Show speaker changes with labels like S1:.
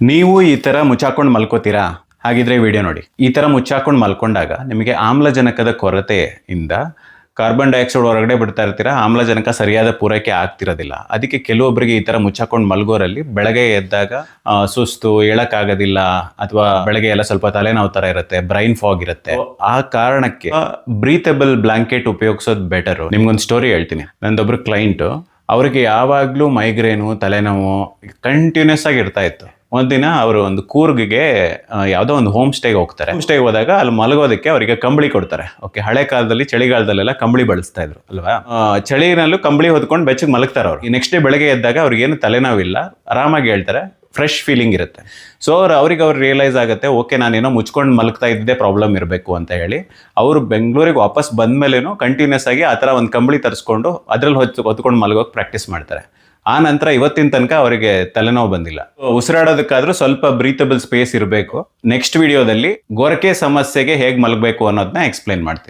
S1: ನೀವು ಈ ಥರ ಮುಚ್ಚಾಕೊಂಡು ಮಲ್ಕೋತೀರಾ? ಹಾಗಿದ್ರೆ ವಿಡಿಯೋ ನೋಡಿ. ಈ ಥರ ಮುಚ್ಚಾಕೊಂಡು ಮಲ್ಕೊಂಡಾಗ ನಿಮಗೆ ಆಮ್ಲಜನಕದ ಕೊರತೆಯಿಂದ ಕಾರ್ಬನ್ ಡೈಆಕ್ಸೈಡ್ ಹೊರಗಡೆ ಬಿಡ್ತಾ ಇರ್ತೀರಾ, ಆಮ್ಲಜನಕ ಸರಿಯಾದ ಪೂರೈಕೆ ಆಗ್ತಿರೋದಿಲ್ಲ. ಅದಕ್ಕೆ ಕೆಲವೊಬ್ಬರಿಗೆ ಈ ಥರ ಮುಚ್ಚಾಕೊಂಡು ಮಲ್ಗೋರಲ್ಲಿ ಬೆಳಗ್ಗೆ ಎದ್ದಾಗ ಸುಸ್ತು, ಏಳಕ್ಕಾಗೋದಿಲ್ಲ, ಅಥವಾ ಬೆಳಗ್ಗೆ ಎಲ್ಲ ಸ್ವಲ್ಪ ತಲೆನೋವು ಥರ ಇರುತ್ತೆ, ಬ್ರೈನ್ ಫಾಗ್ ಇರುತ್ತೆ. ಆ ಕಾರಣಕ್ಕೆ ಬ್ರೀತಬಲ್ ಬ್ಲಾಂಕೆಟ್ ಉಪಯೋಗಿಸೋದು ಬೆಟರು. ನಿಮ್ಗೊಂದು ಸ್ಟೋರಿ ಹೇಳ್ತೀನಿ. ನಂದೊಬ್ರು ಕ್ಲೈಂಟು, ಅವ್ರಿಗೆ ಯಾವಾಗಲೂ ಮೈಗ್ರೇನು, ತಲೆನೋವು ಕಂಟಿನ್ಯೂಸ್ ಆಗಿ ಇರ್ತಾ ಇತ್ತು. ಒಂದಿನ ಅವರು ಒಂದು ಕೂರ್ಗಿಗೆ ಯಾವುದೋ ಒಂದು ಹೋಮ್ ಸ್ಟೇಗೆ ಹೋಗ್ತಾರೆ. ಹೋಮ್ ಸ್ಟೇಗೆ ಹೋದಾಗ ಅಲ್ಲಿ ಮಲಗೋದಕ್ಕೆ ಅವರಿಗೆ ಕಂಬಳಿ ಕೊಡ್ತಾರೆ. ಓಕೆ, ಹಳೆ ಕಾಲದಲ್ಲಿ ಚಳಿಗಾಲದಲ್ಲೆಲ್ಲ ಕಂಬಳಿ ಬಳಸ್ತಾ ಇದ್ರು ಅಲ್ವಾ? ಚಳಿನಲ್ಲೂ ಕಂಬಳಿ ಹೊದ್ಕೊಂಡು ಬೆಚ್ಚಗೆ ಮಲಗ್ತಾರೆ ಅವ್ರು. ಈ ನೆಕ್ಸ್ಟ್ ಡೇ ಬೆಳಗ್ಗೆ ಎದ್ದಾಗ ಅವ್ರಿಗೇನು ತಲೆನೋವಿಲ್ಲ, ಆರಾಮಾಗಿ ಹೇಳ್ತಾರೆ, ಫ್ರೆಶ್ ಫೀಲಿಂಗ್ ಇರುತ್ತೆ. ಸೊ ಅವ್ರಿಗೆ ರಿಯಲೈಸ್ ಆಗುತ್ತೆ, ಓಕೆ ನಾನೇನೋ ಮುಚ್ಕೊಂಡು ಮಲಗ್ತಾ ಇದ್ದೇ ಪ್ರಾಬ್ಲಮ್ ಇರಬೇಕು ಅಂತ ಹೇಳಿ ಅವರು ಬೆಂಗಳೂರಿಗೆ ವಾಪಸ್ ಬಂದ್ಮೇಲೇನೋ ಕಂಟಿನ್ಯೂಸ್ ಆಗಿ ಆ ಥರ ಒಂದು ಕಂಬಳಿ ತರಿಸ್ಕೊಂಡು ಅದ್ರಲ್ಲಿ ಹೊತ್ಕೊಂಡು ಮಲಗೋಕೆ ಪ್ರಾಕ್ಟೀಸ್ ಮಾಡ್ತಾರೆ. ಆ ನಂತರ ಇವತ್ತಿನ ತನಕ ಅವರಿಗೆ ತಲೆನೋವು ಬಂದಿಲ್ಲ. ಉಸಿರಾಡೋದಕ್ಕಾದ್ರೂ ಸ್ವಲ್ಪ ಬ್ರೀತಬಲ್ ಸ್ಪೇಸ್ ಇರಬೇಕು. ನೆಕ್ಸ್ಟ್ ವಿಡಿಯೋದಲ್ಲಿ ಗೊರಕೆ ಸಮಸ್ಯೆಗೆ ಹೇಗೆ ಮಲಗಬೇಕು ಅನ್ನೋದನ್ನ ಎಕ್ಸ್ಪ್ಲೈನ್ ಮಾಡ್ತೀನಿ.